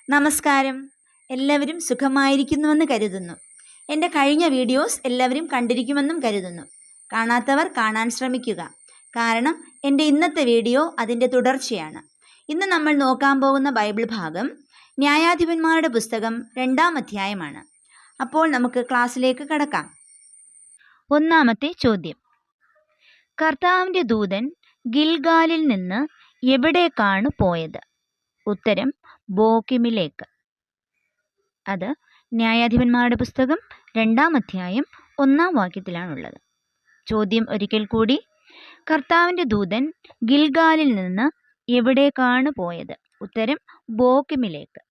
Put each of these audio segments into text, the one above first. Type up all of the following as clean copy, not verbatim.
നമസ്കാരം. എല്ലാവരും സുഖമായിരിക്കുന്നുവെന്ന് കരുതുന്നു. എൻ്റെ കഴിഞ്ഞ വീഡിയോസ് എല്ലാവരും കണ്ടിരിക്കുമെന്നും കരുതുന്നു. കാണാത്തവർ കാണാൻ ശ്രമിക്കുക. കാരണം എൻ്റെ ഇന്നത്തെ വീഡിയോ അതിൻ്റെ തുടർച്ചയാണ്. ഇന്ന് നമ്മൾ നോക്കാൻ പോകുന്ന ബൈബിൾ ഭാഗം ന്യായാധിപന്മാരുടെ പുസ്തകം 2-ാം അധ്യായമാണ്. അപ്പോൾ നമുക്ക് ക്ലാസ്സിലേക്ക് കടക്കാം. ഒന്നാമത്തെ ചോദ്യം. കർത്താവിൻ്റെ ദൂതൻ ഗിൽഗാലിൽ നിന്ന് എവിടേക്കാണ് പോയത്? ഉത്തരം ബോക്കിമിലേക്ക്. അത് ന്യായാധിപന്മാരുടെ പുസ്തകം 2-ാം അധ്യായം 1-ാം വാക്യത്തിലാണുള്ളത്. ചോദ്യം ഒരിക്കൽ കൂടി. കർത്താവിൻ്റെ ദൂതൻ ഗിൽഗാലിൽ നിന്ന് എവിടേക്കാണ് പോയത്? ഉത്തരം ബോക്കിമിലേക്ക്.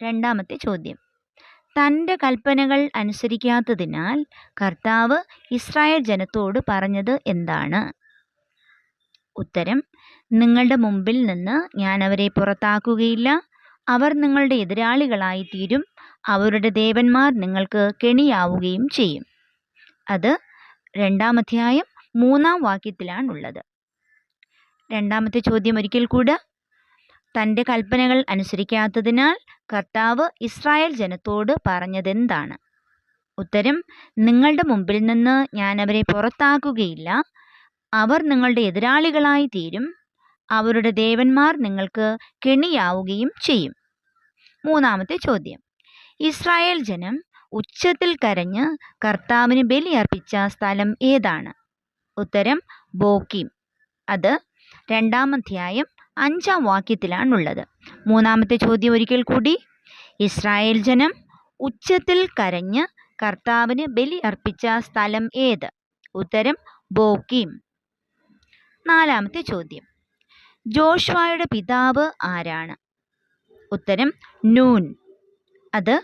രണ്ടാമത്തെ ചോദ്യം. തൻ്റെ കൽപ്പനകൾ അനുസരിക്കാത്തതിനാൽ കർത്താവ് ഇസ്രായേൽ ജനത്തോട് പറഞ്ഞത് എന്താണ്? ഉത്തരം, നിങ്ങളുടെ മുമ്പിൽ നിന്ന് ഞാൻ അവരെ പുറത്താക്കുകയില്ല. അവർ നിങ്ങളുടെ എതിരാളികളായി തീരും. അവരുടെ ദേവന്മാർ നിങ്ങൾക്ക് കെണിയാവുകയും ചെയ്യും. അത് 2-ാം അധ്യായം 3-ാം വാക്യത്തിലാണുള്ളത്. രണ്ടാമത്തെ ചോദ്യം ഒരിക്കൽ കൂടെ. തൻ്റെ കൽപ്പനകൾ അനുസരിക്കാത്തതിനാൽ കർത്താവ് ഇസ്രായേൽ ജനത്തോട് പറഞ്ഞതെന്താണ്? ഉത്തരം, നിങ്ങളുടെ മുമ്പിൽ നിന്ന് ഞാൻ അവരെ പുറത്താക്കുകയില്ല. അവർ നിങ്ങളുടെ എതിരാളികളായി തീരും. അവരുടെ ദേവന്മാർ നിങ്ങൾക്ക് കെണിയാവുകയും ചെയ്യും. മൂന്നാമത്തെ ചോദ്യം. ഇസ്രായേൽ ജനം ഉച്ചത്തിൽ കരഞ്ഞ് കർത്താവിന് ബലിയർപ്പിച്ച സ്ഥലം ഏതാണ്? ഉത്തരം ബോക്കീം. അത് 2-ാം അധ്യായം 5-ാം വാക്യത്തിലാണുള്ളത്. മൂന്നാമത്തെ ചോദ്യം ഒരിക്കൽ കൂടി. ഇസ്രായേൽ ജനം ഉച്ചത്തിൽ കരഞ്ഞ് കർത്താവിന് ബലി അർപ്പിച്ച സ്ഥലം ഏത്? ഉത്തരം ബോക്കീം. നാലാമത്തെ ചോദ്യം. ജോഷുവയുടെ പിതാവ് ആരാണ്? ഉത്തരം നൂൻ. അത്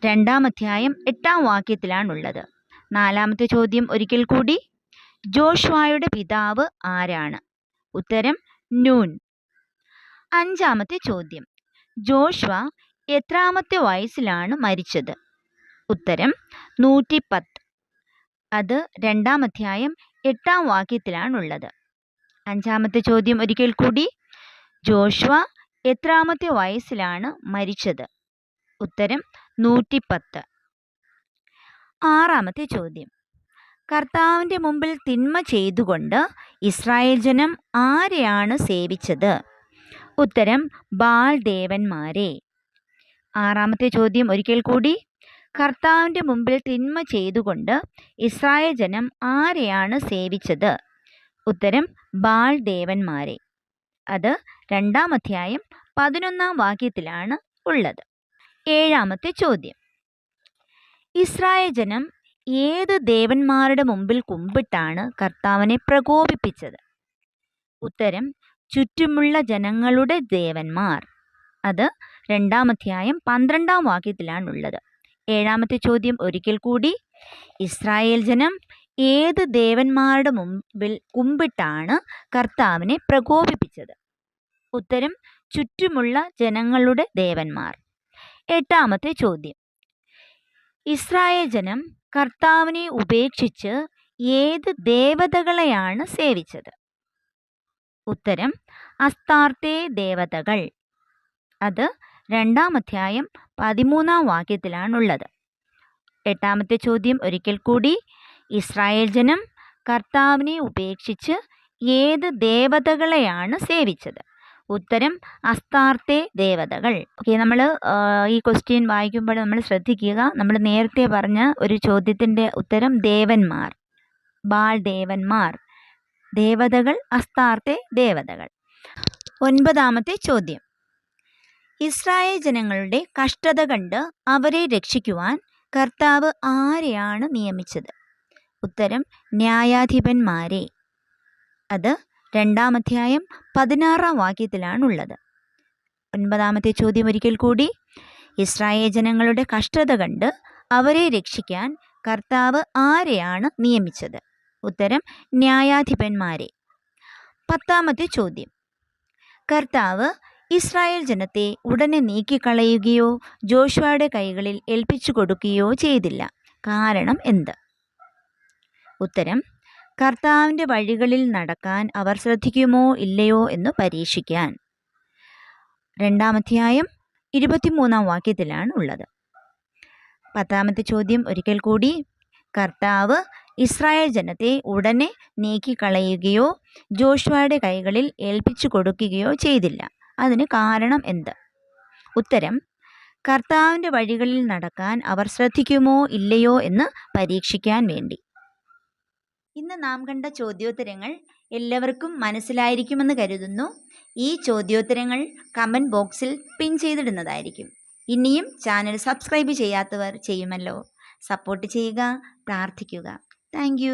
2-ാം അധ്യായം 8-ാം വാക്യത്തിലാണുള്ളത്. നാലാമത്തെ ചോദ്യം ഒരിക്കൽ കൂടി. ജോഷുവയുടെ പിതാവ് ആരാണ്? ഉത്തരം നൂൻ. അഞ്ചാമത്തെ ചോദ്യം. ജോഷുവ എത്രാമത്തെ വയസ്സിലാണ് മരിച്ചത്? ഉത്തരം 110. അത് 2-ാം അധ്യായം 8-ാം വാക്യത്തിലാണുള്ളത്. അഞ്ചാമത്തെ ചോദ്യം ഒരിക്കൽ കൂടി. ജോഷുവ എത്രാമത്തെ വയസ്സിലാണ് മരിച്ചത്? ഉത്തരം 110. ആറാമത്തെ ചോദ്യം. കർത്താവിൻ്റെ മുമ്പിൽ തിന്മ ചെയ്തുകൊണ്ട് ഇസ്രായേൽ ജനം ആരെയാണ് സേവിച്ചത്? ഉത്തരം ബാൽ ദേവന്മാരെ. ആറാമത്തെ ചോദ്യം ഒരിക്കൽ കൂടി. കർത്താവിൻ്റെ മുമ്പിൽ തിന്മ ചെയ്തുകൊണ്ട് ഇസ്രായേൽ ജനം ആരെയാണ് സേവിച്ചത്? ഉത്തരം ബാൽ ദേവന്മാരെ. അത് 2-ാം അധ്യായം 11-ാം വാക്യത്തിലാണ് ഉള്ളത്. ഏഴാമത്തെ ചോദ്യം. ഇസ്രായേൽ ജനം ഏത് ദേവന്മാരുടെ മുമ്പിൽ കുമ്പിട്ടാണ് കർത്താവിനെ പ്രകോപിപ്പിച്ചത്? ഉത്തരം ചുറ്റുമുള്ള ജനങ്ങളുടെ ദേവന്മാർ. അത് 2-ാം അധ്യായം 12-ാം വാക്യത്തിലാണുള്ളത്. ഏഴാമത്തെ ചോദ്യം ഒരിക്കൽ കൂടി. ഇസ്രായേൽ ജനം ഏത് ദേവന്മാരുടെ മുമ്പിൽ കുമ്പിട്ടാണ് കർത്താവിനെ പ്രകോപിപ്പിച്ചത്? ഉത്തരം ചുറ്റുമുള്ള ജനങ്ങളുടെ ദേവന്മാർ. എട്ടാമത്തെ ചോദ്യം. ഇസ്രായേൽ ജനം കർത്താവിനെ ഉപേക്ഷിച്ച് ഏത് ദേവതകളെയാണ് സേവിച്ചത്? ഉത്തരം അസ്താർത്തെ ദേവതകൾ. അത് 2-ാം അധ്യായം 13-ാം വാക്യത്തിലാണുള്ളത്. എട്ടാമത്തെ ചോദ്യം ഒരിക്കൽ കൂടി. ഇസ്രായേൽ ജനം കർത്താവിനെ ഉപേക്ഷിച്ച് ഏത് ദേവതകളെയാണ് സേവിച്ചത്? ഉത്തരം അസ്താർത്തെ ദേവതകൾ. ഓക്കെ, നമ്മൾ ഈ ക്വസ്റ്റ്യൻ വായിക്കുമ്പോൾ നമ്മൾ ശ്രദ്ധിക്കുക. നമ്മൾ നേരത്തെ പറഞ്ഞ ഒരു ചോദ്യത്തിൻ്റെ ഉത്തരം ദേവന്മാർ, ബാൽ ദേവന്മാർ, ദേവതകൾ അസ്താർത്തെ ദേവതകൾ. ഒൻപതാമത്തെ ചോദ്യം. ഇസ്രായേൽ ജനങ്ങളുടെ കഷ്ടത കണ്ട് അവരെ രക്ഷിക്കുവാൻ കർത്താവ് ആരെയാണ് നിയമിച്ചത്? ഉത്തരം ന്യായാധിപന്മാരെ. അത് 2-ാം അധ്യായം 16-ാം വാക്യത്തിലാണുള്ളത്. ഒൻപതാമത്തെ ചോദ്യം ഒരിക്കൽ കൂടി. ഇസ്രായേൽ ജനങ്ങളുടെ കഷ്ടത കണ്ട് അവരെ രക്ഷിക്കാൻ കർത്താവ് ആരെയാണ് നിയമിച്ചത്? ഉത്തരം ന്യായാധിപന്മാരെ. പത്താമത്തെ ചോദ്യം. കർത്താവ് ഇസ്രായേൽ ജനത്തെ ഉടനെ നീക്കിക്കളയുകയോ ജോഷുവയുടെ കൈകളിൽ ഏൽപ്പിച്ചു കൊടുക്കുകയോ ചെയ്തില്ല. കാരണം എന്ത്? ഉത്തരം കർത്താവിൻ്റെ വഴികളിൽ നടക്കാൻ അവർ ശ്രദ്ധിക്കുമോ ഇല്ലയോ എന്ന് പരീക്ഷിക്കാൻ. 2-ാം അധ്യായം 23 വാക്യത്തിലാണ് ഉള്ളത്. 10ാമത്തെ ചോദ്യം ഒരിക്കൽ കൂടി. കർത്താവ് ഇസ്രായേൽ ജനത്തെ ഉടനെ നീക്കിക്കളയുകയോ ജോഷുവയുടെ കൈകളിൽ ഏൽപ്പിച്ചു കൊടുക്കുകയോ ചെയ്തില്ല. അതിന് കാരണം എന്ത്? ഉത്തരം: കർത്താവിൻ്റെ വഴികളിൽ നടക്കാൻ അവർ ശ്രദ്ധിക്കുമോ ഇല്ലയോ എന്ന് പരീക്ഷിക്കാൻ വേണ്ടി. ഇന്ന് നാം കണ്ട ചോദ്യോത്തരങ്ങൾ എല്ലാവർക്കും മനസ്സിലായിരിക്കുമെന്ന് കരുതുന്നു. ഈ ചോദ്യോത്തരങ്ങൾ കമൻറ്റ് ബോക്സിൽ പിൻ ചെയ്തിടുന്നതായിരിക്കും. ഇനിയും ചാനൽ സബ്സ്ക്രൈബ് ചെയ്യാത്തവർ ചെയ്യുമല്ലോ. സപ്പോർട്ട് ചെയ്യുക, പ്രാർത്ഥിക്കുക. Thank you.